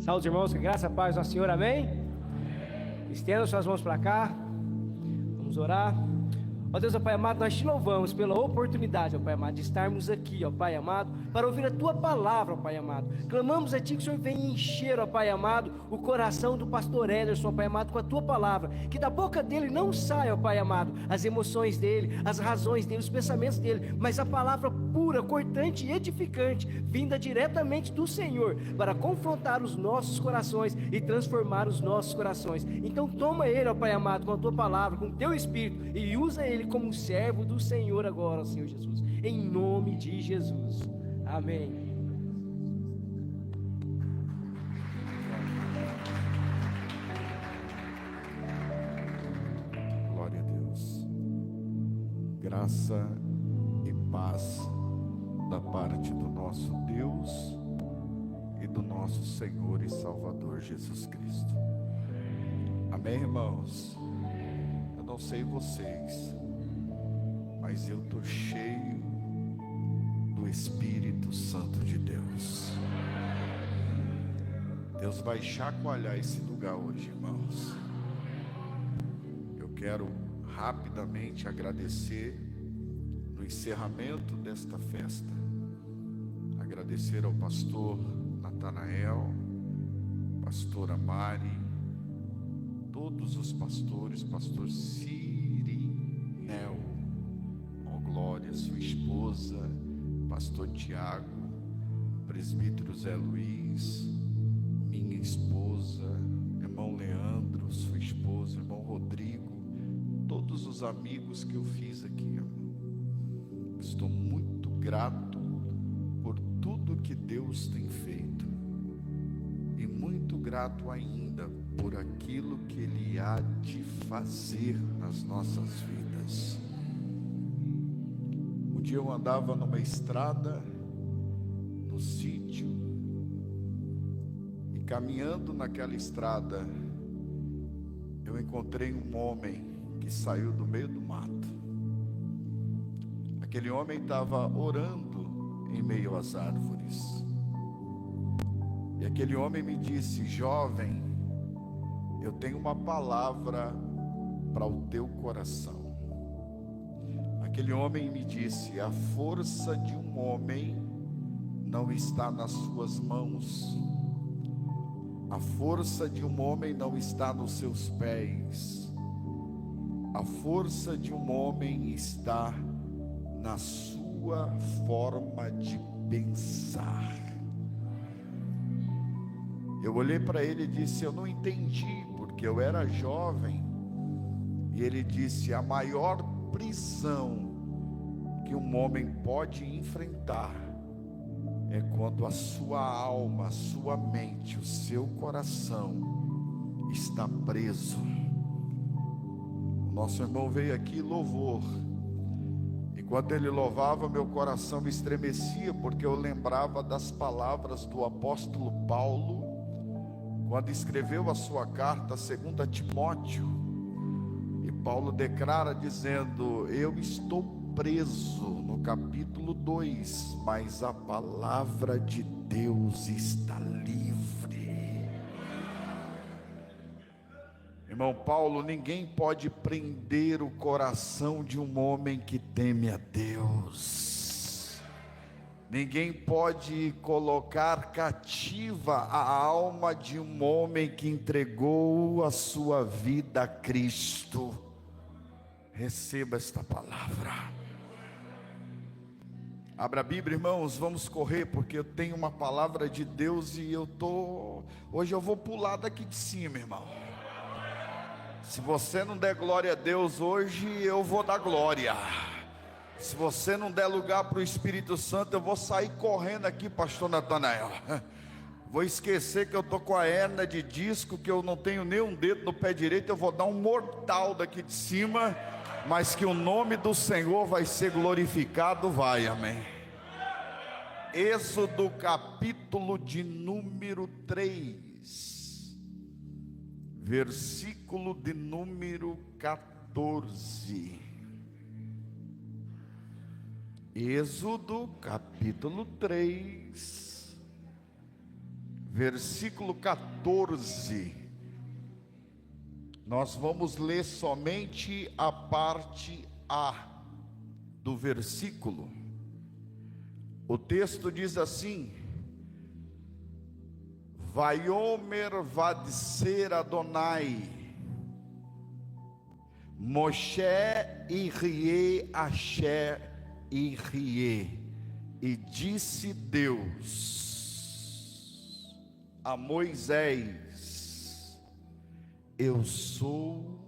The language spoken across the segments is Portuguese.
Saúde, irmãos, que graça, paz, nosso Senhor, amém? Estenda suas mãos para cá, vamos orar. Ó Deus, ó Pai amado, nós te louvamos pela oportunidade, ó Pai amado, de estarmos aqui, ó Pai amado, para ouvir a Tua palavra, ó Pai amado. Clamamos a Ti que o Senhor venha encher, ó Pai amado, o coração do pastor Ederson, ó Pai amado, com a Tua palavra, que da boca dele não saia, ó Pai amado, as emoções dele, as razões dele, os pensamentos dele, mas a palavra pura, cortante e edificante, vinda diretamente do Senhor, para confrontar os nossos corações e transformar os nossos corações. Então toma ele, ó Pai amado, com a Tua palavra, com o Teu Espírito, e usa ele como um servo do Senhor agora, Senhor Jesus, em nome de Jesus, amém. Glória a Deus. Graça e paz da parte do nosso Deus e do nosso Senhor e Salvador Jesus Cristo. Amém, irmãos? Eu não sei vocês, mas eu estou cheio do Espírito Santo de Deus. Deus vai chacoalhar esse lugar hoje, irmãos. Eu quero rapidamente agradecer no encerramento desta festa. Agradecer ao pastor Natanael, pastora Mari, todos os pastores, pastor Cirinel, Glória, sua esposa, pastor Tiago, presbítero Zé Luiz, minha esposa, irmão Leandro, sua esposa, irmão Rodrigo, todos os amigos que eu fiz aqui, irmão. Estou muito grato por tudo que Deus tem feito e muito grato ainda por aquilo que Ele há de fazer nas nossas vidas. Um dia eu andava numa estrada, no sítio, e caminhando naquela estrada, eu encontrei um homem que saiu do meio do mato. Aquele homem estava orando em meio às árvores. E aquele homem me disse: jovem, eu tenho uma palavra para o teu coração. Aquele homem me disse: a força de um homem não está nas suas mãos, a força de um homem não está nos seus pés, a força de um homem está na sua forma de pensar. Eu olhei para ele e disse: eu não entendi, porque eu era jovem. E ele disse: a maior prisão que um homem pode enfrentar é quando a sua alma, a sua mente, o seu coração está preso. O nosso irmão veio aqui louvor. Enquanto ele louvava, meu coração me estremecia, porque eu lembrava das palavras do apóstolo Paulo, quando escreveu a sua carta a 2 Timóteo. E Paulo declara dizendo: eu estou preso, no capítulo 2, mas a palavra de Deus está livre. Irmão Paulo, ninguém pode prender o coração de um homem que teme a Deus. Ninguém pode colocar cativa a alma de um homem que entregou a sua vida a Cristo. Receba esta palavra. Abra a Bíblia, irmãos, vamos correr, porque eu tenho uma palavra de Deus e hoje eu vou pular daqui de cima, irmão. Se você não der glória a Deus hoje, eu vou dar glória. Se você não der lugar para o Espírito Santo, eu vou sair correndo aqui, pastor Natanael. Vou esquecer que eu estou com a hérnia de disco, que eu não tenho nem um dedo no pé direito. Eu vou dar um mortal daqui de cima, mas que o nome do Senhor vai ser glorificado, vai, amém. Êxodo capítulo de número 3, versículo de número 14. Êxodo capítulo 3, versículo 14. Nós vamos ler somente a parte A do versículo. O texto diz assim: Vaiomer vadser Adonai Moshe irie asher irie. E disse Deus a Moisés: eu sou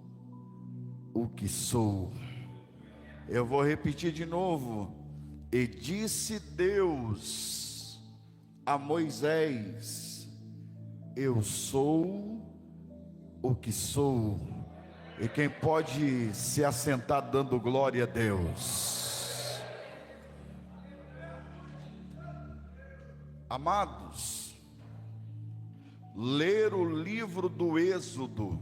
o que sou. Eu vou repetir de novo. E disse Deus a Moisés: eu sou o que sou. E quem pode se assentar dando glória a Deus? Amados, ler o livro do Êxodo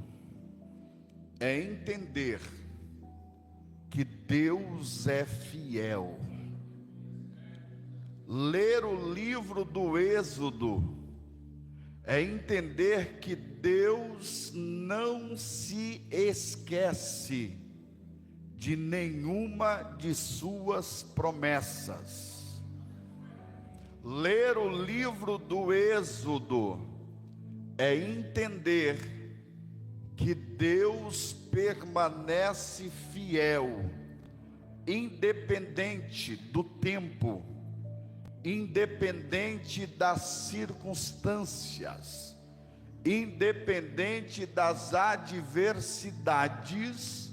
é entender que Deus é fiel. Ler o livro do Êxodo é entender que Deus não se esquece de nenhuma de suas promessas. Ler o livro do Êxodo é entender que Deus permanece fiel, independente do tempo, independente das circunstâncias, independente das adversidades,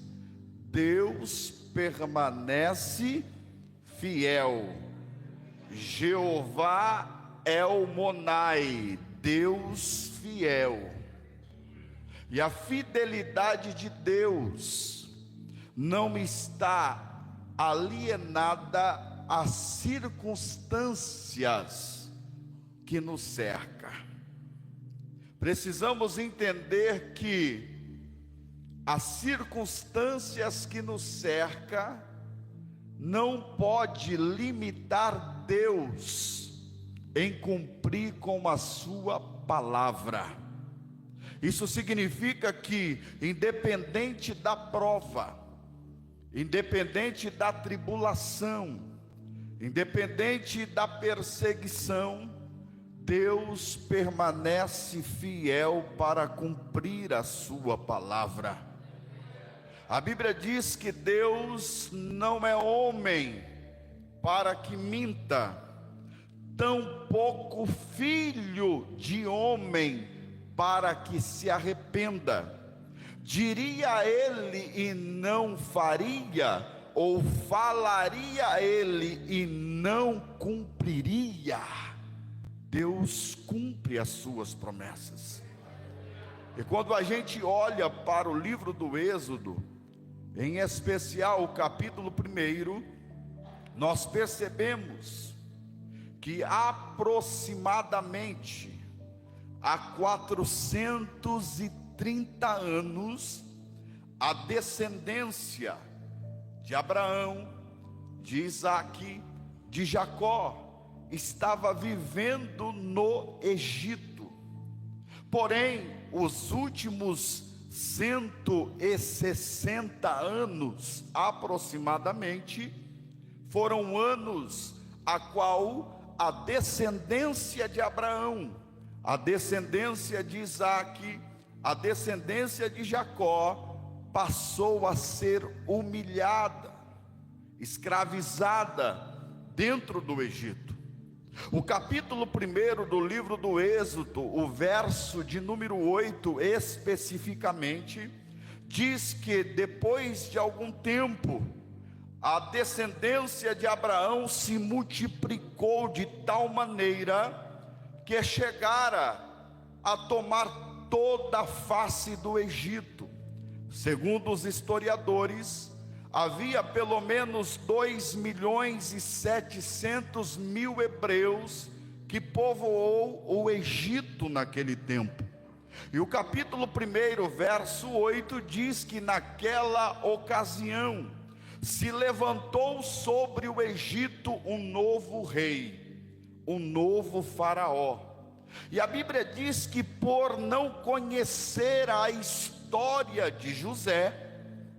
Deus permanece fiel. Jeová El Monai, Deus fiel. E a fidelidade de Deus não está alienada às circunstâncias que nos cercam. Precisamos entender que as circunstâncias que nos cercam não pode limitar Deus em cumprir com a sua palavra. Isso significa que, independente da prova, independente da tribulação, independente da perseguição, Deus permanece fiel para cumprir a sua palavra. A Bíblia diz que Deus não é homem para que minta, tampouco filho de homem para que se arrependa. Diria ele e não faria, ou falaria ele e não cumpriria? Deus cumpre as suas promessas. E quando a gente olha para o livro do Êxodo, em especial o capítulo 1, nós percebemos que aproximadamente há 430 anos, a descendência de Abraão, de Isaque, de Jacó, estava vivendo no Egito. Porém, os últimos 160 anos, aproximadamente, foram anos a qual a descendência de Abraão, a descendência de Isaque, a descendência de Jacó, passou a ser humilhada, escravizada dentro do Egito. O capítulo 1 do livro do Êxodo, o verso de número 8 especificamente, diz que depois de algum tempo, a descendência de Abraão se multiplicou de tal maneira que chegara a tomar toda a face do Egito. Segundo os historiadores, havia pelo menos 2.700.000 hebreus que povoou o Egito naquele tempo. E o capítulo 1, verso 8 diz que naquela ocasião se levantou sobre o Egito um novo rei, um novo faraó. E a Bíblia diz que por não conhecer a história de José,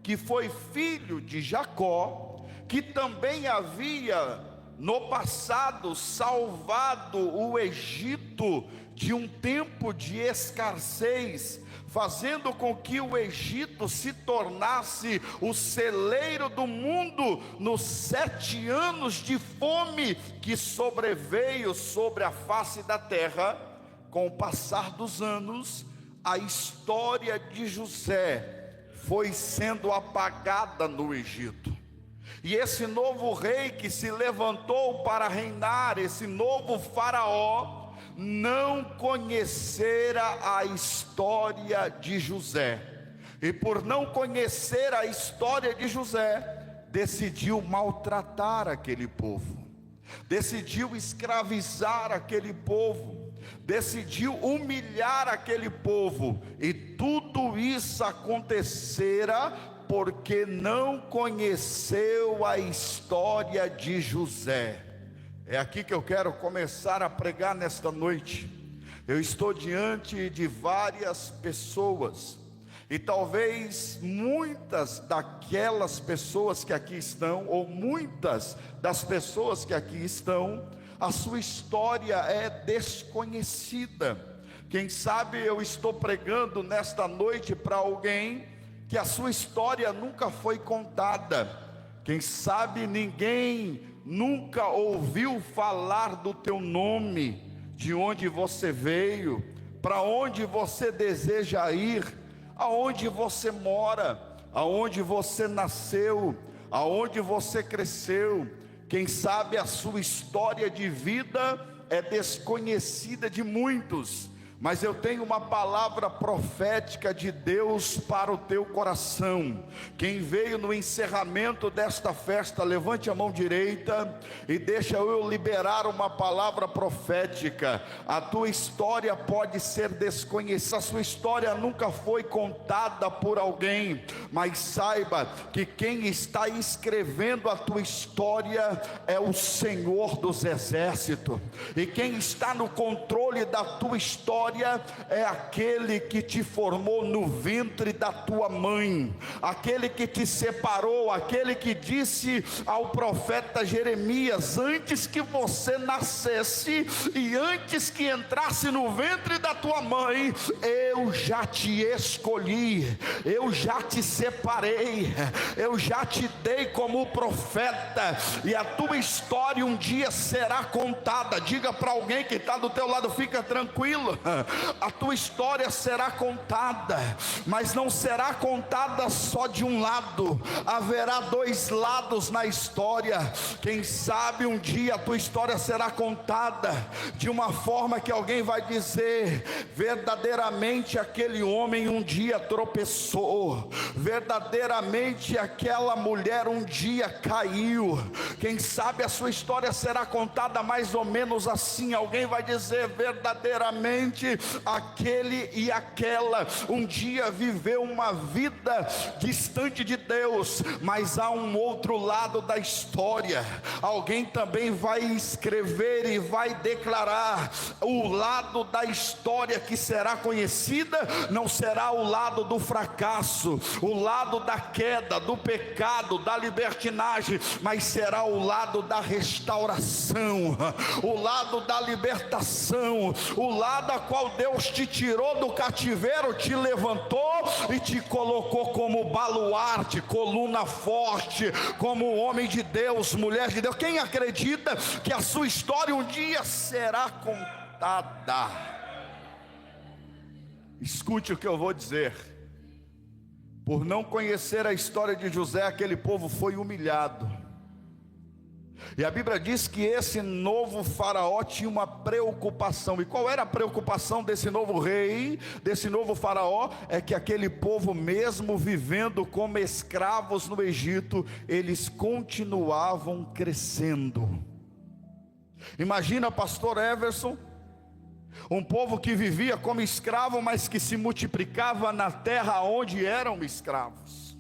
que foi filho de Jacó, que também havia no passado salvado o Egito de um tempo de escassez, fazendo com que o Egito se tornasse o celeiro do mundo nos 7 anos de fome que sobreveio sobre a face da terra. Com o passar dos anos, a história de José foi sendo apagada no Egito. E esse novo rei que se levantou para reinar, esse novo faraó, não conhecera a história de José. E por não conhecer a história de José, decidiu maltratar aquele povo, decidiu escravizar aquele povo, decidiu humilhar aquele povo. E tudo isso acontecera porque não conheceu a história de José. É aqui que eu quero começar a pregar nesta noite. Eu estou diante de várias pessoas, e talvez muitas daquelas pessoas que aqui estão, ou muitas das pessoas que aqui estão, a sua história é desconhecida. Quem sabe eu estou pregando nesta noite para alguém que a sua história nunca foi contada. Quem sabe ninguém nunca ouviu falar do teu nome, de onde você veio, para onde você deseja ir, aonde você mora, aonde você nasceu, aonde você cresceu. Quem sabe a sua história de vida é desconhecida de muitos, mas eu tenho uma palavra profética de Deus para o teu coração. Quem veio no encerramento desta festa, levante a mão direita e deixa eu liberar uma palavra profética. A tua história pode ser desconhecida, a sua história nunca foi contada por alguém, mas saiba que quem está escrevendo a tua história é o Senhor dos Exércitos, e quem está no controle da tua história é aquele que te formou no ventre da tua mãe, aquele que te separou, aquele que disse ao profeta Jeremias: antes que você nascesse e antes que entrasse no ventre da tua mãe, eu já te escolhi, eu já te separei, eu já te dei como profeta, e a tua história um dia será contada. Diga para alguém que está do teu lado: fica tranquilo, a tua história será contada, mas não será contada só de um lado, haverá 2 lados na história. Quem sabe um dia a tua história será contada de uma forma que alguém vai dizer: verdadeiramente aquele homem um dia tropeçou, verdadeiramente aquela mulher um dia caiu. Quem sabe a sua história será contada mais ou menos assim: alguém vai dizer, verdadeiramente aquele e aquela um dia viveu uma vida distante de Deus, mas há um outro lado da história. Alguém também vai escrever e vai declarar: o lado da história que será conhecida não será o lado do fracasso, o lado da queda, do pecado, da libertinagem, mas será o lado da restauração, o lado da libertação, o lado a qual Deus te tirou do cativeiro, te levantou e te colocou como baluarte, coluna forte, como homem de Deus, mulher de Deus. Quem acredita que a sua história um dia será contada? Escute o que eu vou dizer. Por não conhecer a história de José, aquele povo foi humilhado. E a Bíblia diz que esse novo faraó tinha uma preocupação. E qual era a preocupação desse novo rei, desse novo faraó? É que aquele povo, mesmo vivendo como escravos no Egito, eles continuavam crescendo. Imagina, pastor Everson, um povo que vivia como escravo, mas que se multiplicava na terra onde eram escravos.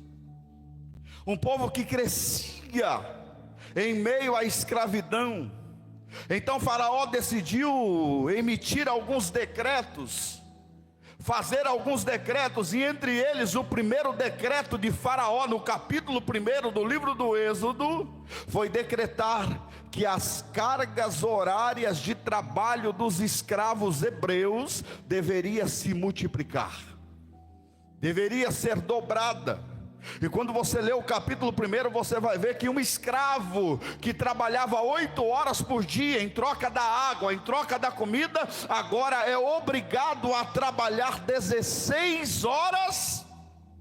Um povo que crescia em meio à escravidão, Então Faraó decidiu emitir alguns decretos, fazer alguns decretos, e entre eles o primeiro decreto de Faraó, no capítulo 1 do livro do Êxodo, foi decretar que as cargas horárias de trabalho dos escravos hebreus deveria se multiplicar, deveria ser dobrada. E quando você lê o capítulo 1, você vai ver que um escravo que trabalhava 8 horas por dia em troca da água, em troca da comida, agora é obrigado a trabalhar 16 horas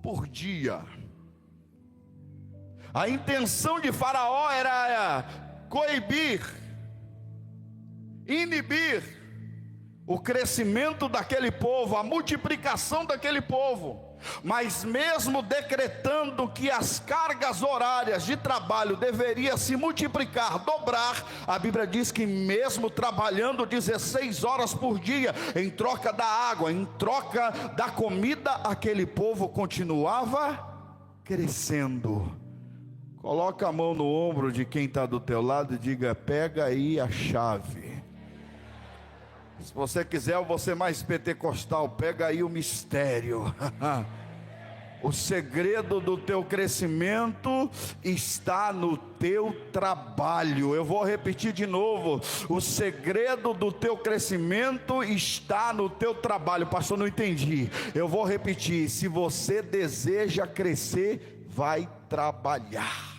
por dia. A intenção de Faraó era coibir, inibir o crescimento daquele povo, a multiplicação daquele povo. Mas mesmo decretando que as cargas horárias de trabalho deveriam se multiplicar, dobrar, a Bíblia diz que mesmo trabalhando 16 horas por dia, em troca da água, em troca da comida, aquele povo continuava crescendo. Coloca a mão no ombro de quem está do teu lado e diga: pega aí a chave. Se você quiser, eu vou ser mais pentecostal, pega aí o mistério. O segredo do teu crescimento está no teu trabalho. Eu vou repetir de novo: o segredo do teu crescimento está no teu trabalho. Pastor, não entendi. Eu vou repetir: se você deseja crescer, vai trabalhar.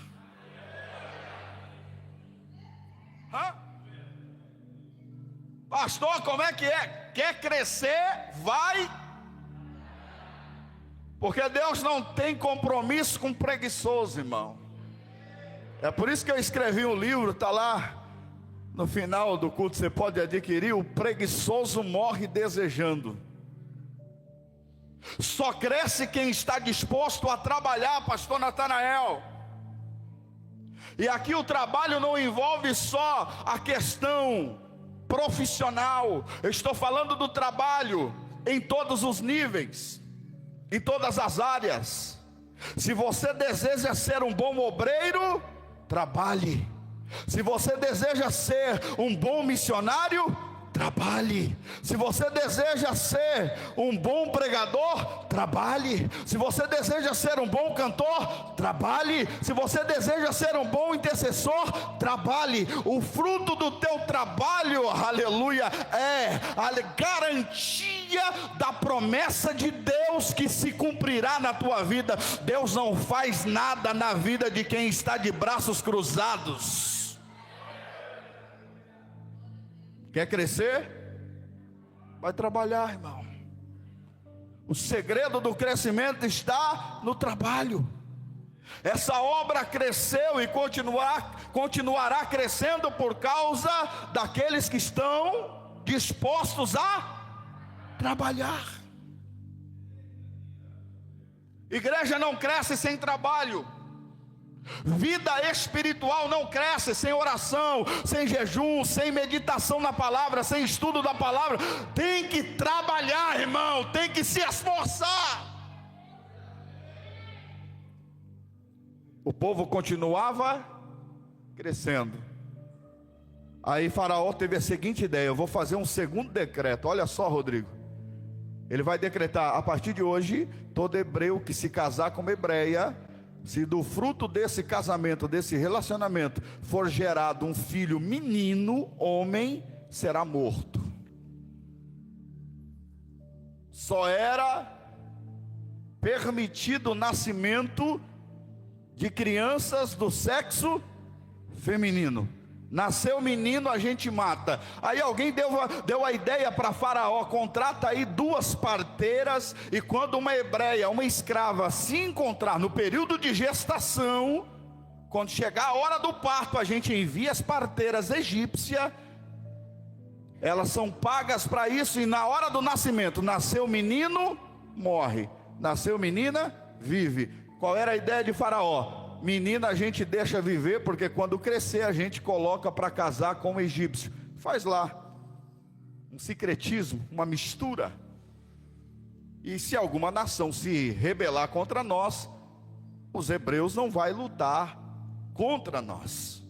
Pastor, como é que é? Quer crescer? Vai. Porque Deus não tem compromisso com preguiçoso, irmão. É por isso que eu escrevi um livro, está lá no final do culto, você pode adquirir. O preguiçoso morre desejando. Só cresce quem está disposto a trabalhar, pastor Natanael. E aqui o trabalho não envolve só a questão profissional. Eu estou falando do trabalho em todos os níveis, em todas as áreas. Se você deseja ser um bom obreiro, trabalhe. Se você deseja ser um bom missionário, trabalhe. Se você deseja ser um bom pregador, trabalhe. Se você deseja ser um bom cantor, trabalhe. Se você deseja ser um bom intercessor, trabalhe. O fruto do teu trabalho, aleluia, é a garantia da promessa de Deus que se cumprirá na tua vida. Deus não faz nada na vida de quem está de braços cruzados. Quer crescer? Vai trabalhar, irmão. O segredo do crescimento está no trabalho. Essa obra cresceu e continuará crescendo por causa daqueles que estão dispostos a trabalhar. Igreja não cresce sem trabalho. Vida espiritual não cresce sem oração, sem jejum, sem meditação na palavra, sem estudo da palavra. Tem que trabalhar, irmão, tem que se esforçar. O povo continuava crescendo. Aí Faraó teve a seguinte ideia: eu vou fazer um segundo decreto. Olha só, Rodrigo. Ele vai decretar: a partir de hoje, todo hebreu que se casar com uma hebreia, se do fruto desse casamento, desse relacionamento, for gerado um filho menino, homem, será morto. Só era permitido o nascimento de crianças do sexo feminino. Nasceu menino, a gente mata. Aí alguém deu a ideia para Faraó: contrata aí 2 parteiras, e quando uma hebreia, uma escrava se encontrar no período de gestação, quando chegar a hora do parto, a gente envia as parteiras egípcias. Elas são pagas para isso, e na hora do nascimento, nasceu menino, morre. Nasceu menina, vive. Qual era a ideia de Faraó? Menina a gente deixa viver, porque quando crescer a gente coloca para casar com um egípcio. Faz lá um sincretismo, uma mistura. E se alguma nação se rebelar contra nós, os hebreus não vão lutar contra nós.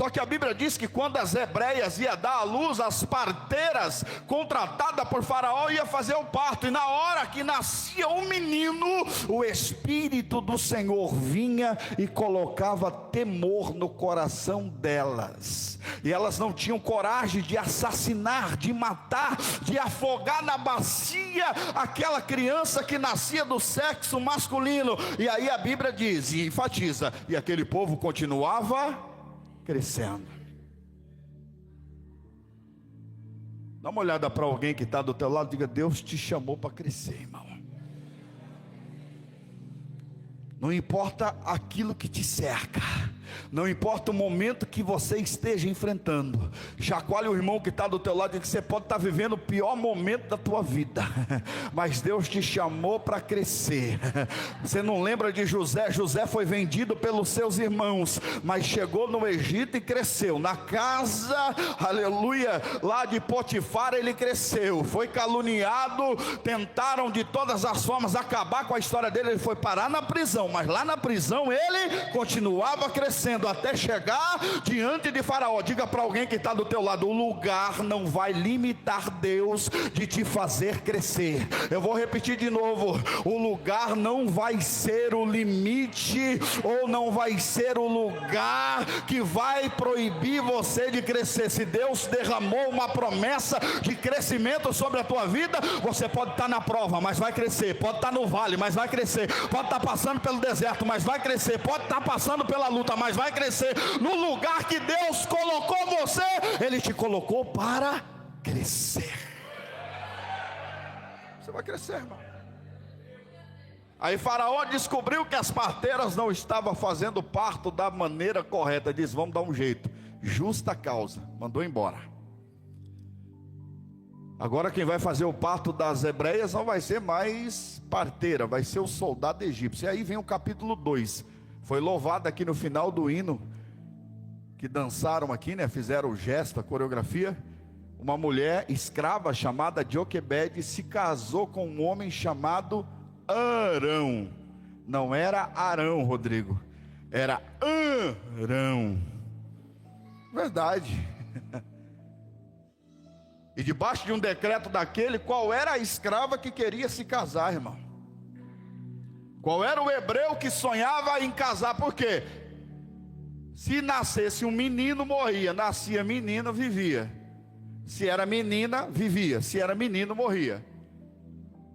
Só que a Bíblia diz que quando as hebreias iam dar à luz, as parteiras contratadas por Faraó ia fazer o parto, e na hora que nascia o menino, o Espírito do Senhor vinha e colocava temor no coração delas, e elas não tinham coragem de assassinar, de matar, de afogar na bacia aquela criança que nascia do sexo masculino. E aí a Bíblia diz e enfatiza: e aquele povo continuava crescendo. Dá uma olhada para alguém que está do teu lado, diga: Deus te chamou para crescer, irmão. Não importa aquilo que te cerca, não importa o momento que você esteja enfrentando, chacoalhe o irmão que está do teu lado e diga: você pode estar vivendo o pior momento da tua vida, mas Deus te chamou para crescer. Você não lembra de José? José foi vendido pelos seus irmãos, mas chegou no Egito e cresceu. Na casa, aleluia, lá de Potifar ele cresceu. Foi caluniado, tentaram de todas as formas acabar com a história dele. Ele foi parar na prisão, mas lá na prisão ele continuava crescendo até chegar diante de Faraó. Diga para alguém que está do teu lado: o lugar não vai limitar Deus de te fazer crescer. Eu vou repetir de novo: o lugar não vai ser o limite, ou não vai ser o lugar que vai proibir você de crescer. Se Deus derramou uma promessa de crescimento sobre a tua vida, você pode estar na prova, mas vai crescer. Pode estar no vale, mas vai crescer. Pode estar passando pelo deserto, mas vai crescer. Pode estar passando pela luta, mas vai crescer. No lugar que Deus colocou você, Ele te colocou para crescer. Você vai crescer, irmão. Aí Faraó descobriu que as parteiras não estavam fazendo o parto da maneira correta. Diz: vamos dar um jeito. Justa causa. Mandou embora. Agora quem vai fazer o parto das hebreias não vai ser mais parteira, vai ser o soldado egípcio. E aí vem o capítulo 2. Foi louvado aqui no final do hino, que dançaram aqui, né? Fizeram o gesto, a coreografia. Uma mulher escrava chamada Joquebede se casou com um homem chamado Arão. Não era Arão, Rodrigo, era Arão. Verdade. E debaixo de um decreto daquele, qual era a escrava que queria se casar, irmão? Qual era o hebreu que sonhava em casar? Por quê? Se nascesse um menino, morria. Nascia menina, vivia. Se era menina, vivia. Se era menino, morria.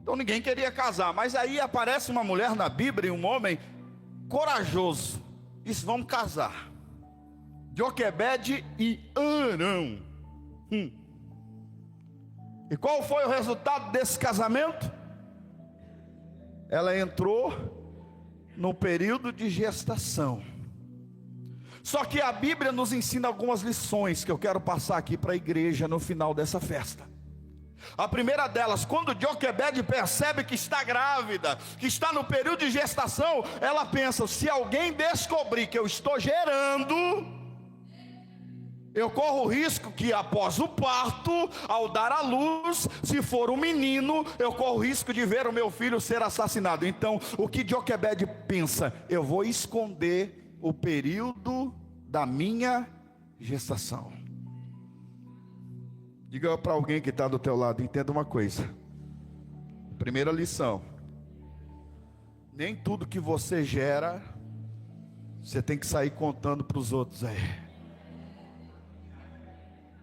Então ninguém queria casar. Mas aí aparece uma mulher na Bíblia e um homem corajoso. Diz: vamos casar. Joquebede e Arão. E qual foi o resultado desse casamento? Ela entrou no período de gestação. Só que a Bíblia nos ensina algumas lições que eu quero passar aqui para a igreja no final dessa festa. A primeira delas: quando Joquebede percebe que está grávida, que está no período de gestação, ela pensa: se alguém descobrir que eu estou gerando, eu corro o risco que após o parto, ao dar à luz, se for um menino, eu corro o risco de ver o meu filho ser assassinado. Então, o que Joquebede pensa? Eu vou esconder o período da minha gestação. Diga para alguém que está do teu lado: entenda uma coisa. Primeira lição: nem tudo que você gera, você tem que sair contando para os outros aí.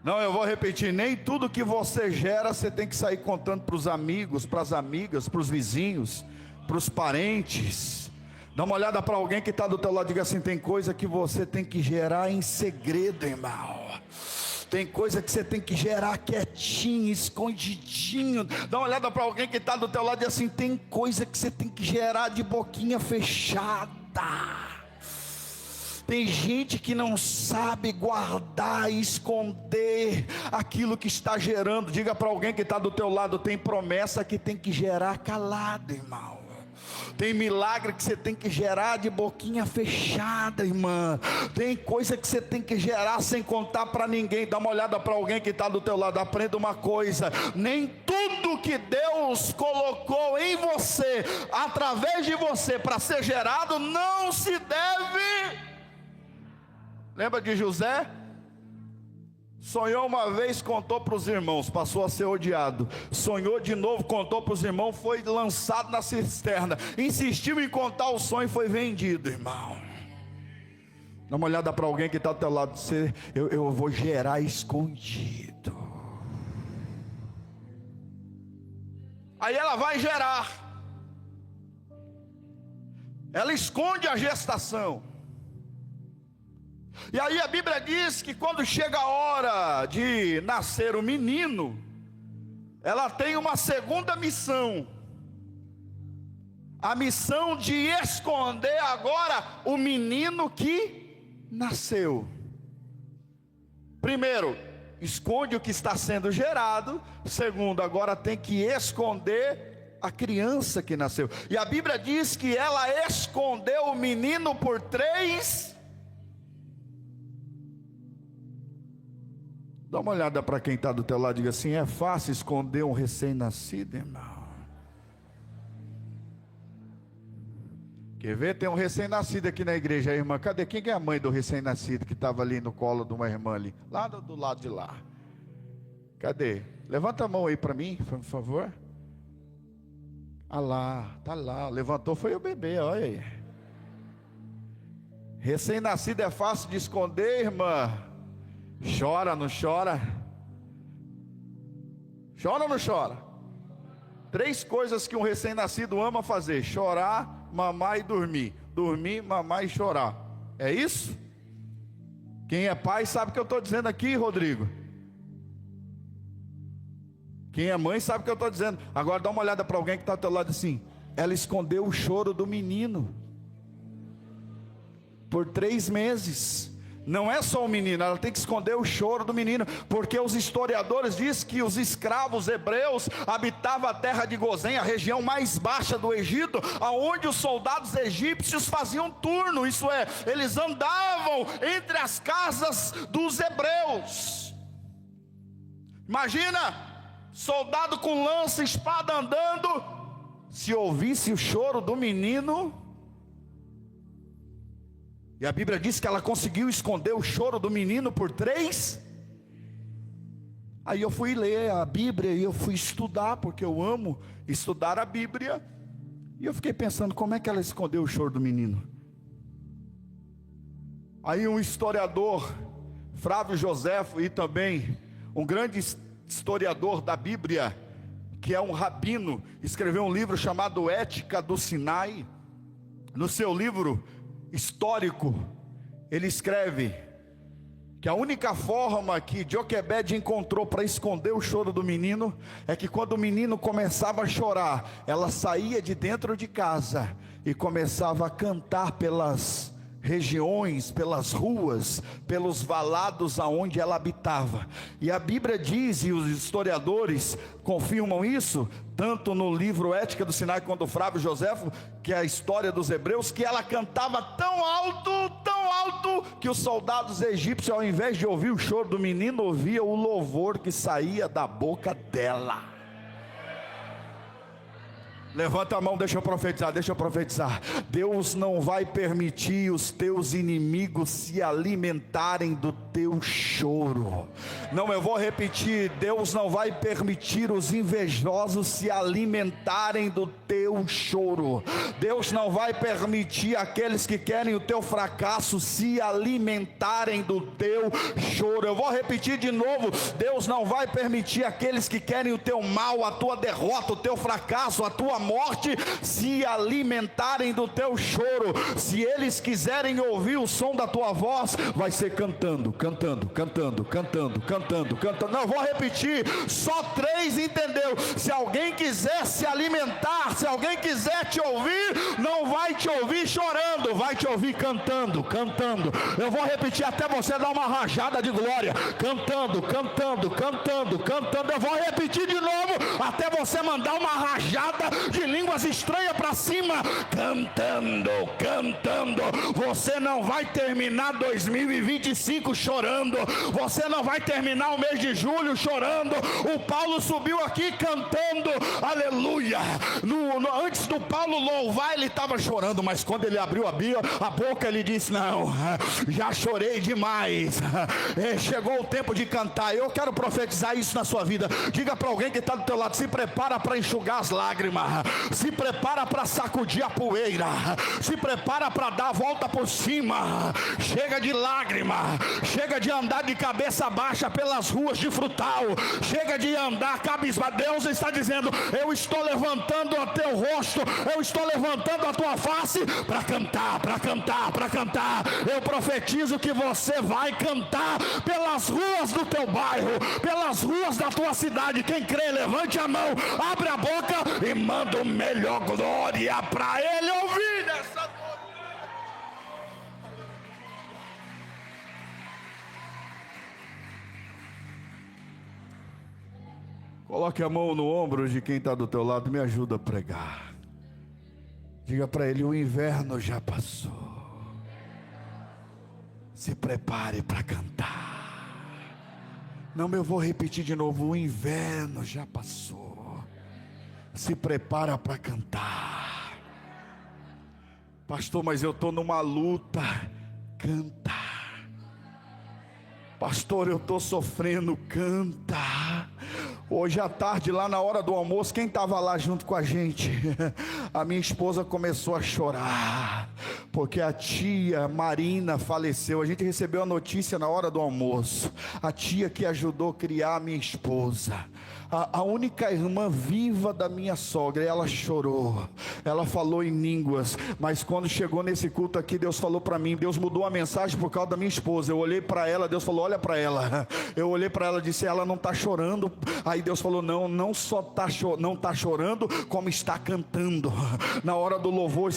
Não, eu vou repetir: nem tudo que você gera, você tem que sair contando para os amigos, para as amigas, para os vizinhos, para os parentes. Dá uma olhada para alguém que está do teu lado e diga assim: tem coisa que você tem que gerar em segredo, irmão. Tem coisa que você tem que gerar quietinho, escondidinho. Dá uma olhada para alguém que está do teu lado e diga assim: tem coisa que você tem que gerar de boquinha fechada. Tem gente que não sabe guardar e esconder aquilo que está gerando. Diga para alguém que está do teu lado: tem promessa que tem que gerar calado, irmão. Tem milagre que você tem que gerar de boquinha fechada, irmã. Tem coisa que você tem que gerar sem contar para ninguém. Dá uma olhada para alguém que está do teu lado. Aprenda uma coisa: nem tudo que Deus colocou em você, através de você, para ser gerado, não se deve Lembra de José? Sonhou uma vez, contou para os irmãos, passou a ser odiado. Sonhou de novo, contou para os irmãos, foi lançado na cisterna. Insistiu em contar o sonho e foi vendido, irmão. Dá uma olhada para alguém que está ao teu lado. Eu vou gerar escondido. Aí ela vai gerar. Ela esconde a gestação. E aí a Bíblia diz que quando chega a hora de nascer o menino, ela tem uma segunda missão. A missão de esconder agora o menino que nasceu. Primeiro, esconde o que está sendo gerado. Segundo, agora tem que esconder a criança que nasceu. E a Bíblia diz que ela escondeu o menino por 3. Dá uma olhada para quem está do teu lado e diga assim: é fácil esconder um recém-nascido, irmão? Quer ver? Tem um recém-nascido aqui na igreja, irmã. Cadê? Quem é a mãe do recém-nascido que estava ali no colo de uma irmã ali? Lá do lado de lá. Cadê? Levanta a mão aí para mim, por favor. Ah lá, tá lá. Levantou, foi o bebê, olha aí. Recém-nascido é fácil de esconder, irmã? Chora, não chora? Chora ou não chora? 3 coisas que um recém-nascido ama fazer: chorar, mamar e dormir. Dormir, mamar e chorar. É isso? Quem é pai sabe o que eu estou dizendo aqui, Rodrigo. Quem é mãe sabe o que eu estou dizendo. Agora dá uma olhada para alguém que está ao teu lado assim: ela escondeu o choro do menino por 3 meses. Não é só o menino, ela tem que esconder o choro do menino, porque os historiadores dizem que os escravos hebreus habitavam a terra de Gozém, a região mais baixa do Egito, aonde os soldados egípcios faziam turno, isso é, eles andavam entre as casas dos hebreus. Imagina, soldado com lança e espada andando, se ouvisse o choro do menino. E a Bíblia diz que ela conseguiu esconder o choro do menino por 3. Aí eu fui ler a Bíblia e eu fui estudar, porque eu amo estudar a Bíblia. E eu fiquei pensando, como é que ela escondeu o choro do menino? Aí um historiador, Flávio Joséfo, e também um grande historiador da Bíblia, que é um rabino, escreveu um livro chamado Ética do Sinai. No seu livro histórico, ele escreve que a única forma que Joquebede encontrou para esconder o choro do menino é que quando o menino começava a chorar, ela saía de dentro de casa e começava a cantar pelas regiões, pelas ruas, pelos valados aonde ela habitava. E a Bíblia diz, e os historiadores confirmam isso, tanto no livro Ética do Sinai quanto do Flávio Joséfo, que é a história dos hebreus, que ela cantava tão alto, que os soldados egípcios, ao invés de ouvir o choro do menino, ouvia o louvor que saía da boca dela. Levanta a mão, deixa eu profetizar. Deus não vai permitir os teus inimigos se alimentarem do teu choro. Não, eu vou repetir: Deus não vai permitir os invejosos se alimentarem do teu choro. Deus não vai permitir aqueles que querem o teu fracasso se alimentarem do teu choro. Eu vou repetir de novo: Deus não vai permitir aqueles que querem o teu mal, a tua derrota, o teu fracasso, a tua morte se alimentarem do teu choro. Se eles quiserem ouvir o som da tua voz, vai ser cantando. Não, eu vou repetir, só 3 entendeu. Se alguém quiser se alimentar, se alguém quiser te ouvir, não vai te ouvir chorando, vai te ouvir cantando. Eu vou repetir até você dar uma rajada de glória, cantando. Eu vou repetir de novo até você mandar uma rajada de línguas estranhas para cima, cantando. Você não vai terminar 2025 chorando chorando, você não vai terminar o mês de julho chorando. O Paulo subiu aqui cantando, aleluia. Antes do Paulo louvar, ele estava chorando, mas quando ele abriu a boca, ele disse: não, já chorei demais, chegou o tempo de cantar. Eu quero profetizar isso na sua vida. Diga para alguém que está do teu lado: se prepara para enxugar as lágrimas, se prepara para sacudir a poeira, se prepara para dar a volta por cima. Chega de lágrima, chega de andar de cabeça baixa pelas ruas de Frutal, chega de andar cabisbaixo. Deus está dizendo: eu estou levantando o teu rosto, eu estou levantando a tua face para cantar, para cantar, para cantar. Eu profetizo que você vai cantar pelas ruas do teu bairro, pelas ruas da tua cidade. Quem crê, levante a mão, abre a boca e manda o melhor glória para ele ouvir nessa noite. Coloque a mão no ombro de quem está do teu lado, me ajuda a pregar. Diga para ele: o inverno já passou, se prepare para cantar. Não, eu vou repetir de novo: o inverno já passou, se prepara para cantar. Pastor, mas eu estou numa luta. Canta. Pastor, eu estou sofrendo. Canta. Hoje à tarde, lá na hora do almoço, quem estava lá junto com a gente? A minha esposa começou a chorar, porque a tia Marina faleceu. A gente recebeu a notícia na hora do almoço. A tia que ajudou a criar a minha esposa, a única irmã viva da minha sogra, ela chorou, ela falou em línguas. Mas quando chegou nesse culto aqui, Deus falou para mim, Deus mudou a mensagem por causa da minha esposa. Eu olhei para ela, Deus falou: olha para ela. Eu olhei para ela e disse: ela não está chorando. Aí Deus falou: não só não está chorando, como está cantando. Na hora do louvor,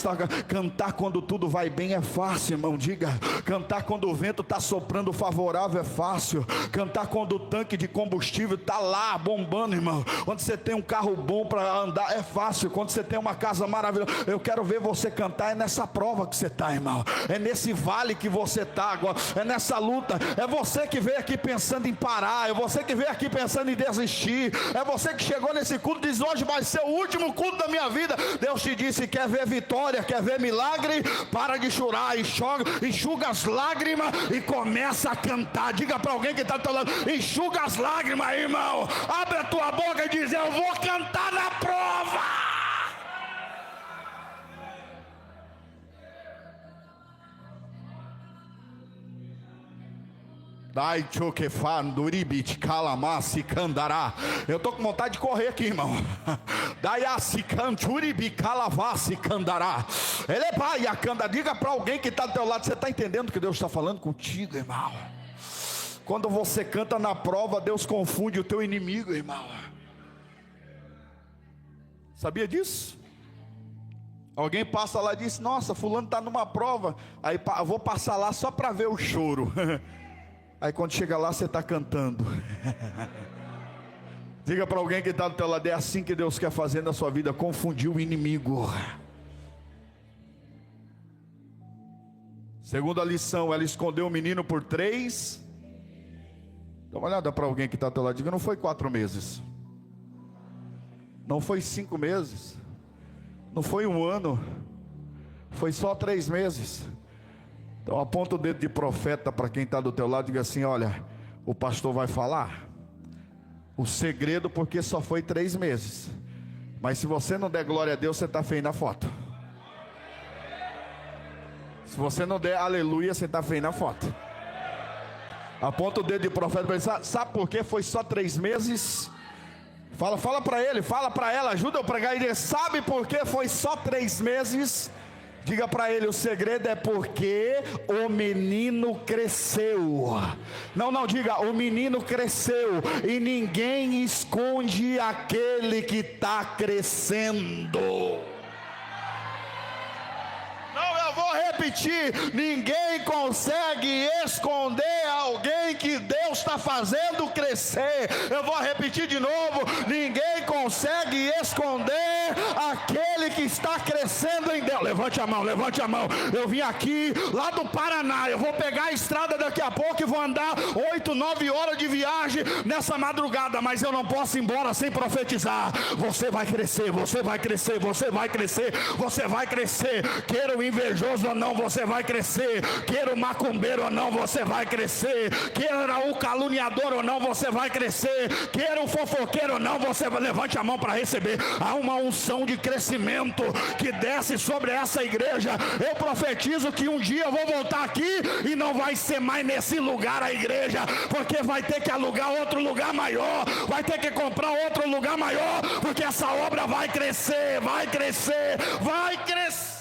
cantar quando tudo vai bem é fácil, irmão. Diga: cantar quando o vento está soprando favorável é fácil. Cantar quando o tanque de combustível está lá bombando, irmão. Quando você tem um carro bom para andar é fácil. Quando você tem uma casa maravilhosa, eu quero ver você cantar. É nessa prova que você está, irmão. É nesse vale que você está agora. É nessa luta. É você que veio aqui pensando em parar. É você que veio aqui pensando em desistir. É você que chegou nesse culto e diz: hoje vai ser o último culto da minha vida. Deus te disse: quer ver vitória, quer ver milagre? Para de chorar, enxuga as lágrimas e começa a cantar. Diga para alguém que está do teu lado: enxuga as lágrimas, irmão. Abre a tua boca e diz: eu vou cantar na prova. Eu estou com vontade de correr aqui, irmão. Diga para alguém que está do teu lado: você está entendendo que Deus está falando contigo, irmão? Quando você canta na prova, Deus confunde o teu inimigo, irmão. Sabia disso? Alguém passa lá e diz: nossa, fulano está numa prova. Aí eu vou passar lá só para ver o choro. Aí quando chega lá, você está cantando. Diga para alguém que está do teu lado: é assim que Deus quer fazer na sua vida, confundir o inimigo. Segunda lição: ela escondeu o menino por 3. Dá uma olhada para alguém que está do teu lado. Diga: não foi 4 meses, não foi 5 meses, não foi 1 ano, foi só 3 meses. Então aponta o dedo de profeta para quem está do teu lado. Diga assim: olha, o pastor vai falar o segredo, porque só foi 3 meses. Mas se você não der glória a Deus, você está feio na foto. Se você não der aleluia, você está feio na foto. Aponta o dedo de profeta para ele: sabe por que foi só 3 meses? Fala para ele, fala para ela, ajuda eu a pregar e diga: sabe por que foi só 3 meses? Diga para ele: o segredo é porque o menino cresceu. Não, diga: o menino cresceu. E ninguém esconde aquele que está crescendo. Não, eu vou repetir: ninguém consegue esconder alguém que Deus está fazendo crescer. Eu vou repetir de novo: ninguém consegue esconder aquele que está crescendo em Deus. Levante a mão, levante a mão. Eu vim aqui lá do Paraná, eu vou pegar a estrada daqui a pouco e vou andar 8, 9 horas de viagem nessa madrugada, mas eu não posso ir embora sem profetizar. Você vai crescer, você vai crescer, você vai crescer, você vai crescer. Queira o invejoso ou não, você vai crescer. Queira o macumbeiro ou não, você vai crescer. Queira o caluniador ou não, você vai crescer. Queira o fofoqueiro ou não, você vai. Levante a mão para receber. Há uma unção de crescimento que desce sobre essa igreja. Eu profetizo que um dia eu vou voltar aqui e não vai ser mais nesse lugar a igreja, porque vai ter que alugar outro lugar maior, vai ter que comprar outro lugar maior, porque essa obra vai crescer, vai crescer, vai crescer.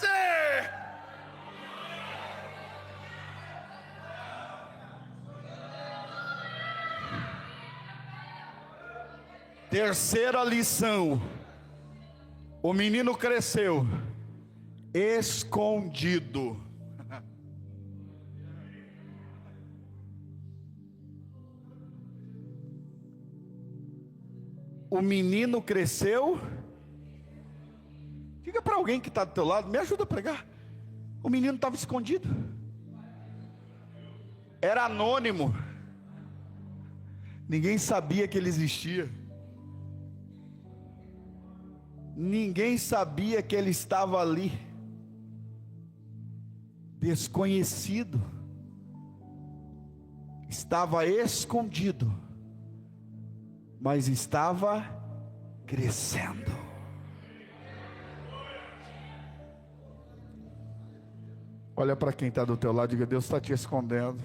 Terceira lição: o menino cresceu escondido. O menino cresceu. Diga para alguém que está do teu lado, me ajuda a pregar. O menino estava escondido. Era anônimo. Ninguém sabia que ele existia. Ninguém sabia que ele estava ali. Desconhecido. Estava escondido. Mas estava crescendo. Olha para quem está do teu lado e diga: Deus está te escondendo.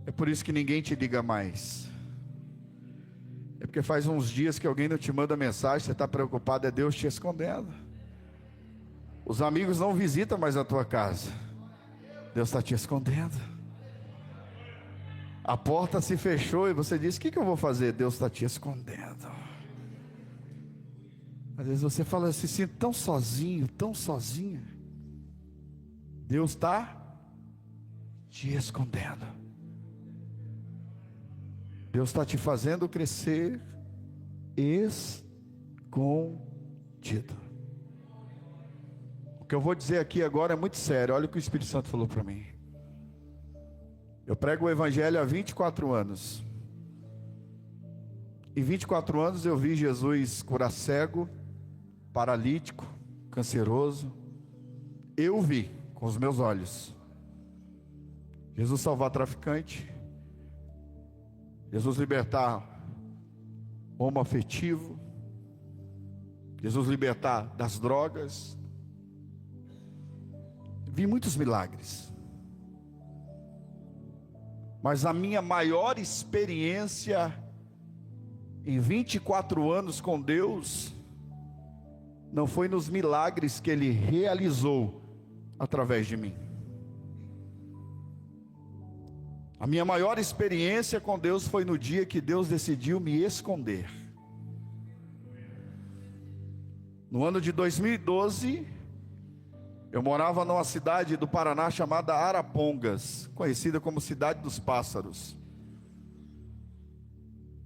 É por isso que ninguém te liga mais. É porque faz uns dias que alguém não te manda mensagem, você está preocupado, é Deus te escondendo. Os amigos não visitam mais a tua casa. Deus está te escondendo. A porta se fechou e você diz: o que eu vou fazer? Deus está te escondendo. Às vezes você fala, se sente tão sozinho, tão sozinha. Deus está te escondendo. Deus está te fazendo crescer escondido. O que eu vou dizer aqui agora é muito sério. Olha o que o Espírito Santo falou para mim. Eu prego o Evangelho há 24 anos. Em 24 anos eu vi Jesus curar cego, paralítico, canceroso. Eu vi com os meus olhos. Jesus salvar traficante. Jesus libertar homoafetivo. Jesus libertar das drogas. Vi muitos milagres. Mas a minha maior experiência em 24 anos com Deus não foi nos milagres que Ele realizou através de mim. A minha maior experiência com Deus foi no dia que Deus decidiu me esconder. No ano de 2012, eu morava numa cidade do Paraná chamada Arapongas, conhecida como Cidade dos Pássaros.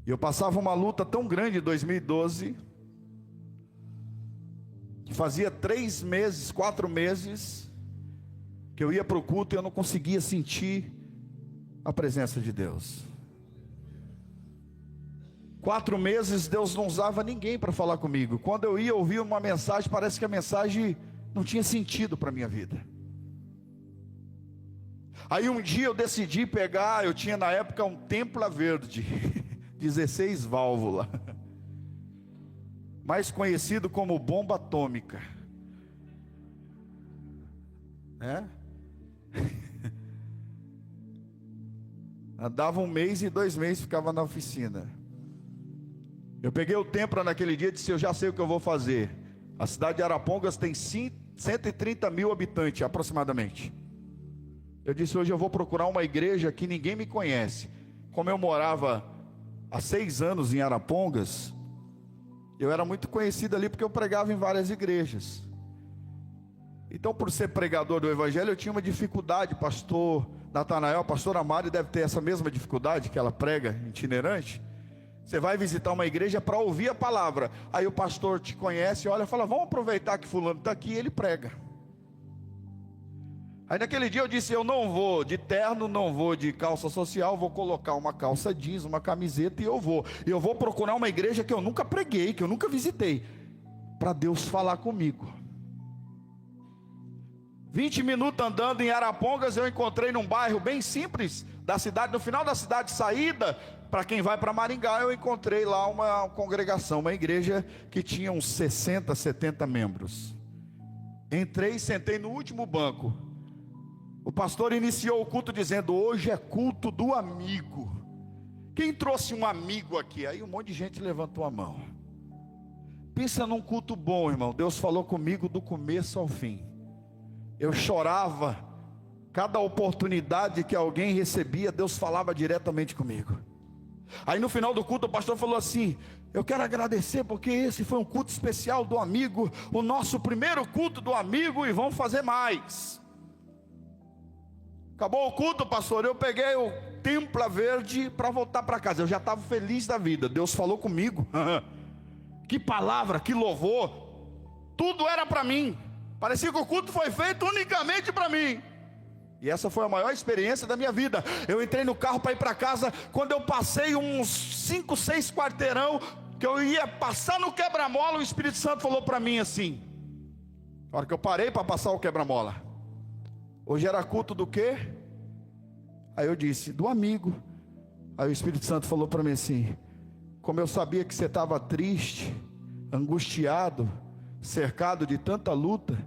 E eu passava uma luta tão grande em 2012, que fazia 3 meses, 4 meses, que eu ia para o culto e eu não conseguia sentir a presença de Deus. 4 meses Deus não usava ninguém para falar comigo. Quando eu ia ouvir uma mensagem, parece que a mensagem não tinha sentido para a minha vida. Aí um dia eu decidi pegar, eu tinha na época um Templa Verde, 16 válvulas, mais conhecido como bomba atômica, né? Andava 1 mês e 2 meses ficava na oficina. Eu peguei o Templa naquele dia e disse: eu já sei o que eu vou fazer. A cidade de Arapongas tem 130 mil habitantes aproximadamente. Eu disse: hoje eu vou procurar uma igreja que ninguém me conhece. Como eu morava há 6 anos em Arapongas, eu era muito conhecido ali porque eu pregava em várias igrejas. Então, por ser pregador do Evangelho, eu tinha uma dificuldade. Pastor Natanael, pastora Mari deve ter essa mesma dificuldade, que ela prega itinerante. Você vai visitar uma igreja para ouvir a palavra. Aí o pastor te conhece, olha e fala: vamos aproveitar que fulano está aqui e ele prega. Aí naquele dia eu disse: eu não vou de terno, não vou de calça social, vou colocar uma calça jeans, uma camiseta e eu vou procurar uma igreja que eu nunca preguei, que eu nunca visitei, para Deus falar comigo. 20 minutos andando em Arapongas, eu encontrei num bairro bem simples da cidade, no final da cidade, saída para quem vai para Maringá, eu encontrei lá uma congregação, uma igreja que tinha uns 60, 70 membros. Entrei e sentei no último banco. O pastor iniciou o culto dizendo: hoje é culto do amigo. Quem trouxe um amigo aqui? Aí um monte de gente levantou a mão. Pensa num culto bom, irmão. Deus falou comigo do começo ao fim. Eu chorava. Cada oportunidade que alguém recebia, Deus falava diretamente comigo. Aí no final do culto o pastor falou assim: eu quero agradecer porque esse foi um culto especial do amigo, o nosso primeiro culto do amigo, e vamos fazer mais. Acabou o culto, pastor, eu peguei o Templa Verde para voltar para casa. Eu já estava feliz da vida. Deus falou comigo. Que palavra, que louvor. Tudo era para mim. Parecia que o culto foi feito unicamente para mim. E essa foi a maior experiência da minha vida. Eu entrei no carro para ir para casa. Quando eu passei uns 5, 6 quarteirão, que eu ia passar no quebra-mola, o Espírito Santo falou para mim assim, na hora que eu parei para passar o quebra-mola: hoje era culto do quê? Aí eu disse: do amigo. Aí o Espírito Santo falou para mim assim: como eu sabia que você estava triste, angustiado, cercado de tanta luta,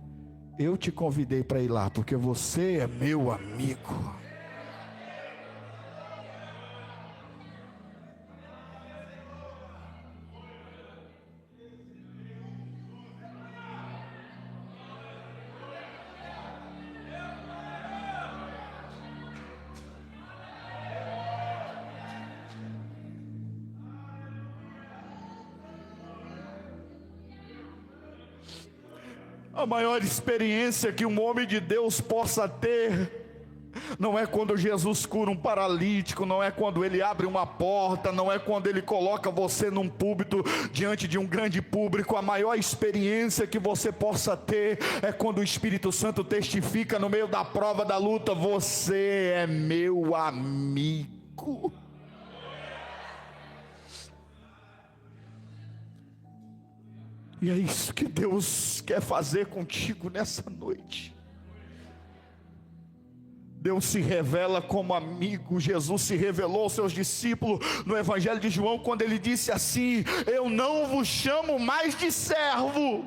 eu te convidei para ir lá, porque você é meu amigo. A maior experiência que um homem de Deus possa ter não é quando Jesus cura um paralítico, não é quando ele abre uma porta, não é quando ele coloca você num púlpito diante de um grande público. A maior experiência que você possa ter é quando o Espírito Santo testifica no meio da prova, da luta: você é meu amigo. E é isso que Deus quer fazer contigo nessa noite. Deus se revela como amigo. Jesus se revelou aos seus discípulos no Evangelho de João, quando ele disse assim: eu não vos chamo mais de servo,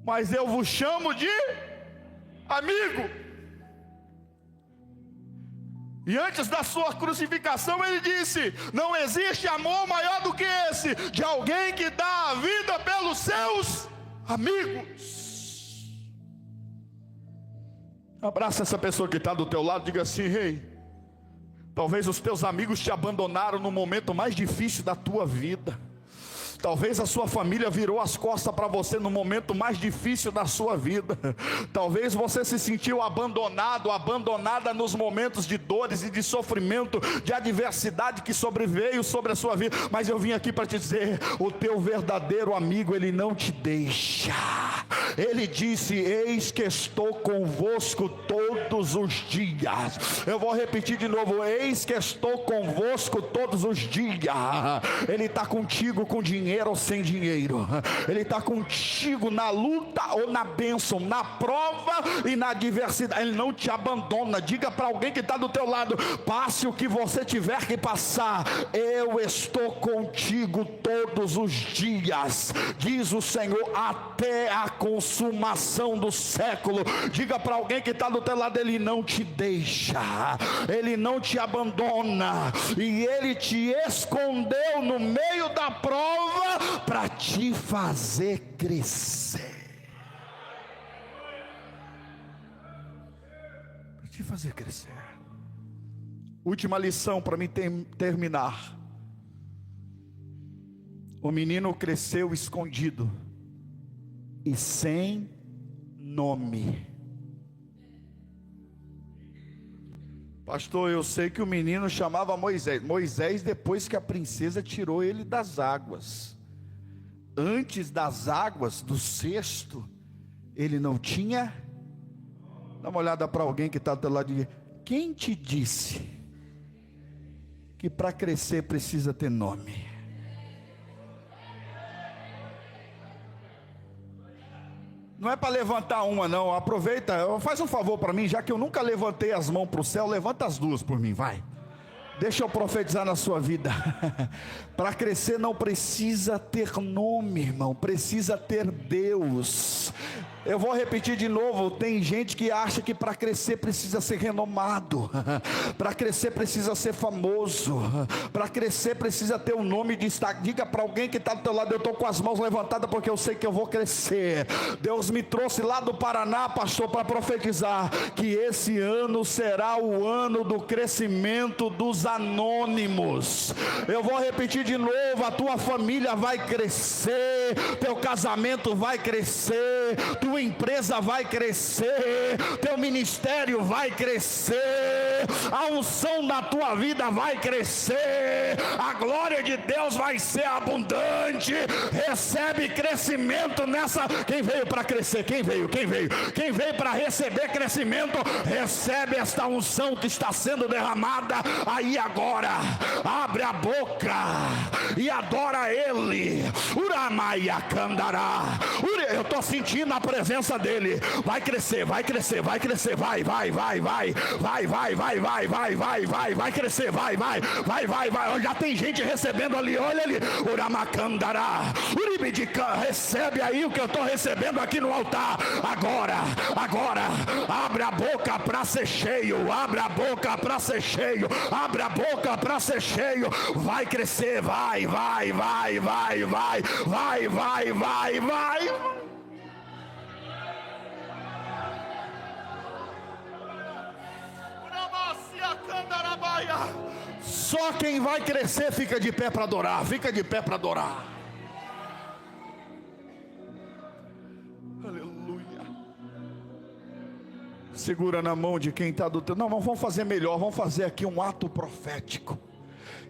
mas eu vos chamo de amigo. E antes da sua crucificação ele disse: não existe amor maior do que esse, de alguém que dá a vida pelos seus amigos. Abraça essa pessoa que está do teu lado, diga assim: ei, talvez os teus amigos te abandonaram no momento mais difícil da tua vida. Talvez a sua família virou as costas para você no momento mais difícil da sua vida. Talvez você se sentiu abandonado, abandonada nos momentos de dores e de sofrimento, de adversidade que sobreveio sobre a sua vida. Mas eu vim aqui para te dizer: o teu verdadeiro amigo, ele não te deixa. Ele disse: eis que estou convosco todos os dias. Eu vou repetir de novo: eis que estou convosco todos os dias. Ele está contigo com dinheiro ou sem dinheiro. Ele está contigo na luta ou na bênção, na prova e na adversidade. Ele não te abandona. Diga para alguém que está do teu lado: passe o que você tiver que passar, eu estou contigo todos os dias, diz o Senhor, até a consumação do século. Diga para alguém que está do teu lado: ele não te deixa, ele não te abandona, e ele te escondeu no meio da prova para te fazer crescer. Para te fazer crescer. Última lição para mim terminar. O menino cresceu escondido e sem nome. Pastor, eu sei que o menino chamava Moisés. Moisés, depois que a princesa tirou ele das águas. Antes das águas, do cesto, ele não tinha. Dá uma olhada para alguém que está do teu lado e diga: quem te disse que para crescer precisa ter nome? Não é para levantar uma não, aproveita, faz um favor para mim, já que eu nunca levantei as mãos para o céu, levanta as duas por mim, vai. Deixa eu profetizar na sua vida. Para crescer não precisa ter nome, irmão, precisa ter Deus. Eu vou repetir de novo, tem gente que acha que para crescer precisa ser renomado, para crescer precisa ser famoso, para crescer precisa ter um nome de destaque. Diga para alguém que está do teu lado: eu estou com as mãos levantadas porque eu sei que eu vou crescer. Deus me trouxe lá do Paraná, pastor, para profetizar que esse ano será o ano do crescimento dos anônimos. Eu vou repetir de novo, a tua família vai crescer, teu casamento vai crescer, tua empresa vai crescer, teu ministério vai crescer, a unção na tua vida vai crescer, a glória de Deus vai ser abundante. Recebe crescimento nessa. Quem veio para crescer? Quem veio para receber crescimento? Recebe esta unção que está sendo derramada aí agora. Abre a boca e adora Ele. Uramaia Candará. Eu estou sentindo a presença dele. Vai crescer, vai crescer, vai crescer, vai crescer, vai. Já tem gente recebendo ali, olha ali. Uramacandará. Uribidica, recebe aí o que eu estou recebendo aqui no altar. Agora, abre a boca para ser cheio, abre a boca para ser cheio, abre a boca para ser cheio. Vai crescer, vai. Só quem vai crescer fica de pé para adorar. Fica de pé para adorar. Aleluia. Segura na mão de quem está do teu. Não, vamos fazer melhor. Vamos fazer aqui um ato profético.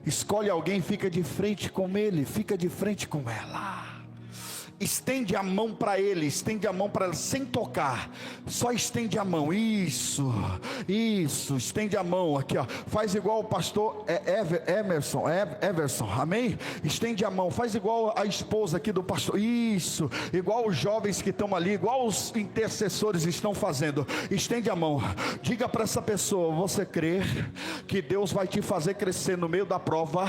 Escolhe alguém, fica de frente com ele, fica de frente com ela. Estende a mão para ele, estende a mão para ela, sem tocar, só estende a mão. Isso, estende a mão aqui, ó. Faz igual o pastor Everson, amém? Estende a mão, faz igual a esposa aqui do pastor. Isso, igual os jovens que estão ali, igual os intercessores estão fazendo. Estende a mão, diga para essa pessoa: você crê que Deus vai te fazer crescer no meio da prova?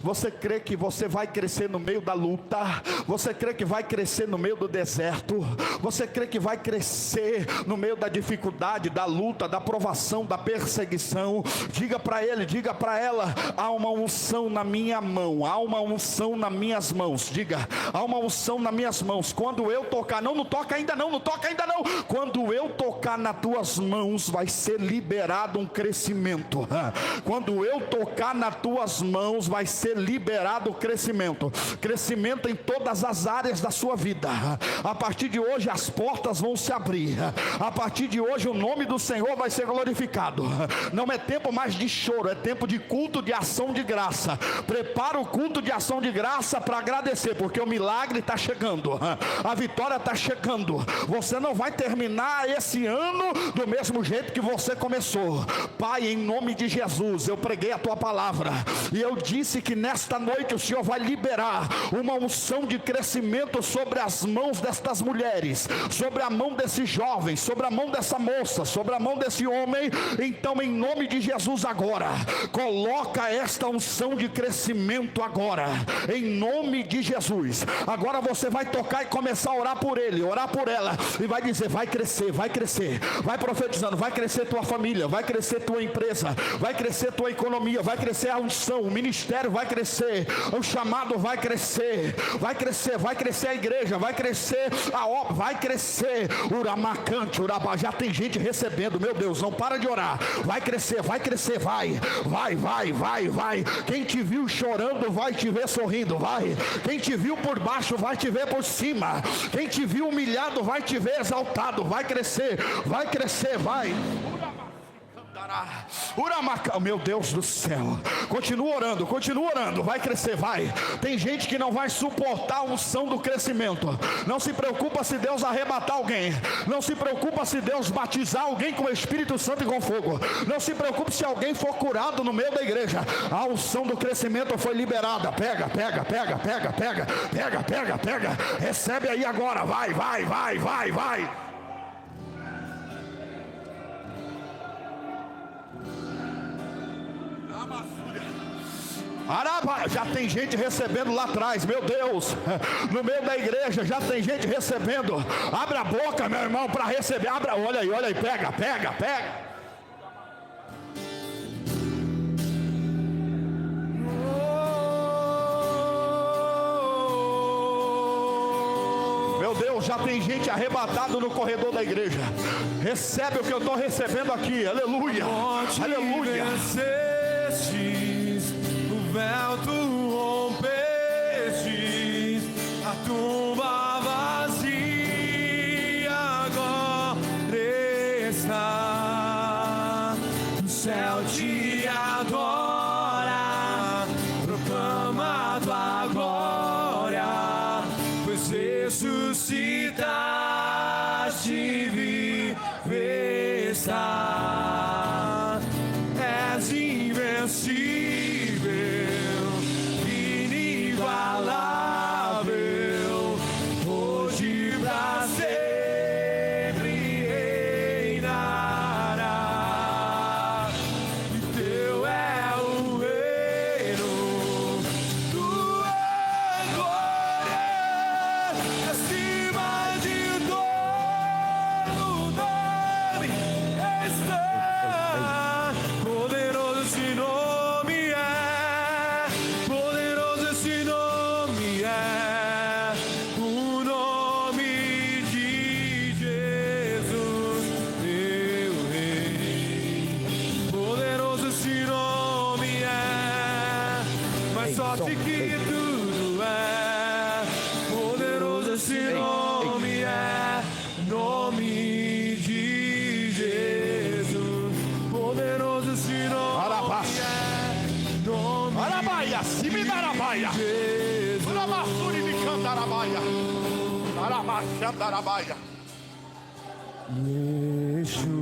Você crê que você vai crescer no meio da luta? Você crê que vai crescer no meio do deserto? Você crê que vai crescer no meio da dificuldade, da luta, da provação, da perseguição? Diga para ele, diga para ela: há uma unção na minha mão, há uma unção nas minhas mãos. Diga: há uma unção nas minhas mãos. Quando eu tocar, não toca ainda não, quando eu tocar nas tuas mãos, vai ser liberado um crescimento. Quando eu tocar nas tuas mãos, vai ser liberado o crescimento em todas as áreas da sua vida. A partir de hoje as portas vão se abrir. A partir de hoje o nome do Senhor vai ser glorificado. Não é tempo mais de choro, é tempo de culto de ação de graça. Prepara o culto de ação de graça para agradecer, porque o milagre está chegando, a vitória está chegando. Você não vai terminar esse ano do mesmo jeito que você começou. Pai, em nome de Jesus, eu preguei a tua palavra e eu disse que nesta noite o Senhor vai liberar uma unção de crescimento sobre as mãos destas mulheres, sobre a mão desses jovens, sobre a mão dessa moça, sobre a mão desse homem. Então, em nome de Jesus, agora coloca esta unção de crescimento agora, em nome de Jesus. Agora você vai tocar e começar a orar por ele, orar por ela, e vai dizer: vai crescer, vai profetizando, vai crescer tua família, vai crescer tua empresa, vai crescer tua economia, vai crescer a unção, o ministério vai crescer, o chamado vai crescer a igreja, vai crescer a obra, vai crescer. Uramacante, urabá, já tem gente recebendo, meu Deus, não para de orar. Vai crescer, vai. Quem te viu chorando vai te ver sorrindo, vai. Quem te viu por baixo vai te ver por cima. Quem te viu humilhado vai te ver exaltado. Vai crescer, vai. Meu Deus do céu. Continua orando, vai crescer, vai. Tem gente que não vai suportar a unção do crescimento. Não se preocupa se Deus arrebatar alguém. Não se preocupa se Deus batizar alguém com o Espírito Santo e com fogo. Não se preocupe se alguém for curado no meio da igreja. A unção do crescimento foi liberada. Pega. Recebe aí agora, vai. Já tem gente recebendo lá atrás, meu Deus, no meio da igreja já tem gente recebendo. Abra a boca, meu irmão, para receber. Olha aí, pega. Meu Deus, já tem gente arrebatado no corredor da igreja. Recebe o que eu estou recebendo aqui, aleluia. O véu tu rompeste, a tumba vazia agora está. O céu te adora, proclama tua glória, pois ressuscitaste, vive está. És invencível, inigualável, hoje pra sempre reinará. E teu é o reino, tua glória acima de todo nome está. Poderoso esse nome é, poderoso esse nome é, o nome de Jesus, meu Rei. Poderoso esse nome é, mais forte que tudo é. Poderoso esse nome é, nome de Jesus. Poderoso esse nome Arabaço. é, nome Arabaia, Simidarabaia, de Jesus. Uramassuri me cantarabaia, Aramachandarabaia. Yeshua,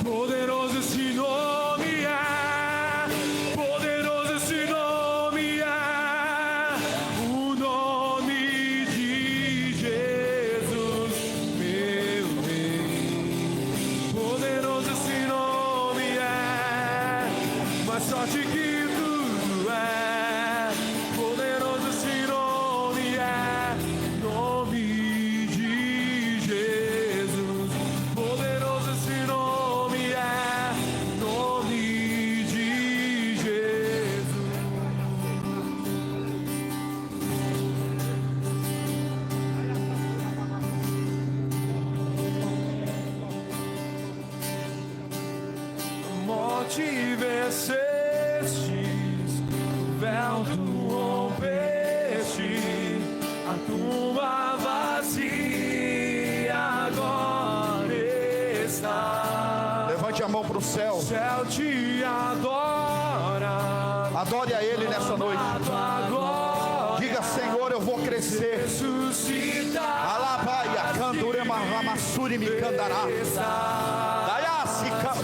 poderoso esse nome é, poderoso esse nome é, o nome de Jesus, meu Rei. Poderoso esse nome é, mais forte que tudo é. Poderoso esse nome é, nome de Jesus. Poderoso esse nome é, nome de Jesus. Morte vencestes, o véu tu rompeste, a a tumba vazia agora está. Levante a mão para o céu. O céu te adora. Adore a Ele nessa noite. Agora Diga: Senhor, eu vou crescer. ressuscitar. Alabaia, candurema, ramassuri, me candará.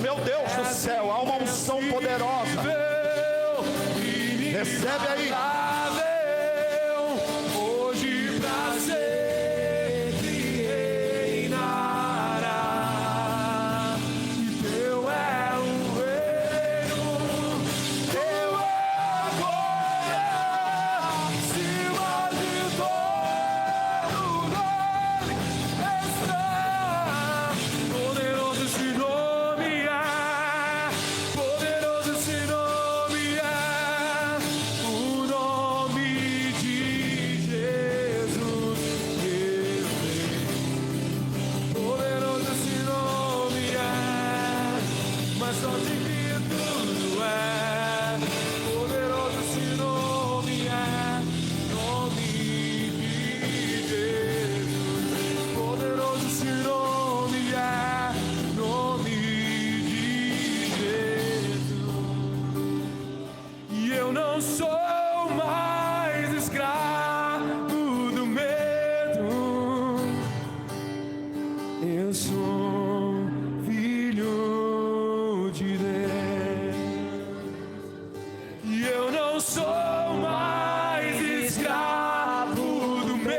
Meu Deus do céu, há uma unção poderosa. Recebe aí. Hoje pra sempre reinará. E teu é o reino, teu é a glória, acima de todo nome está. Poderoso esse nome é, poderoso esse nome é, o nome de Jesus, meu Deus. Poderoso esse nome é, mas só de Cristo é. Poderoso esse nome é, nome de Jesus. Poderoso esse nome é, nome de Jesus. E eu não sou mais escravo do medo. Eu sou filho de Deus. E eu não sou mais escravo do medo.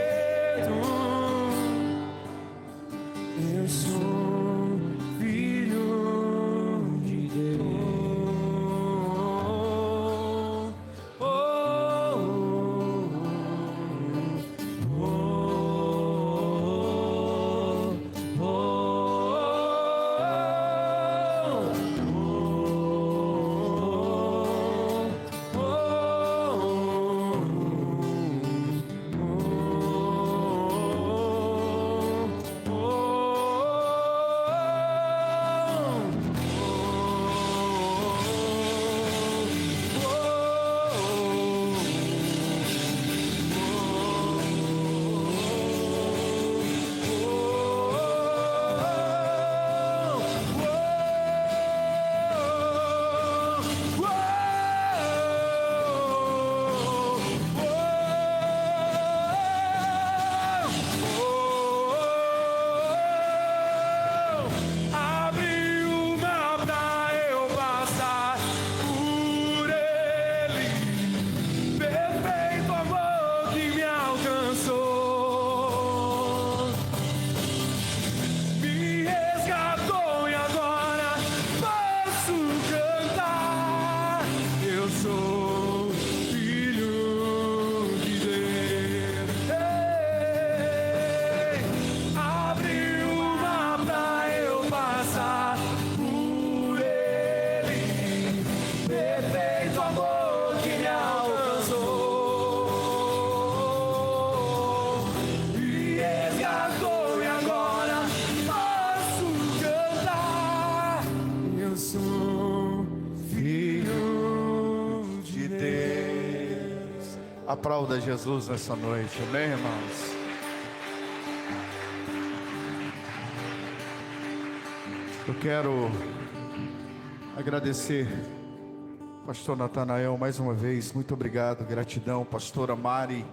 Eu sou filho de Deus. Oh, oh, oh, abre o mar pra eu passar por ele. Perfeito amor que me alcançou, me resgatou e agora posso cantar. Eu sou filho de Deus. Ei, abre o mar pra eu passar por ele. Perfeito amor que me alcançou, me resgatou e agora posso cantar. Eu sou filho De Deus. Aplauda Jesus nessa noite, amém, irmãos? Eu quero agradecer pastor Natanael mais uma vez, muito obrigado, gratidão, pastora Mari,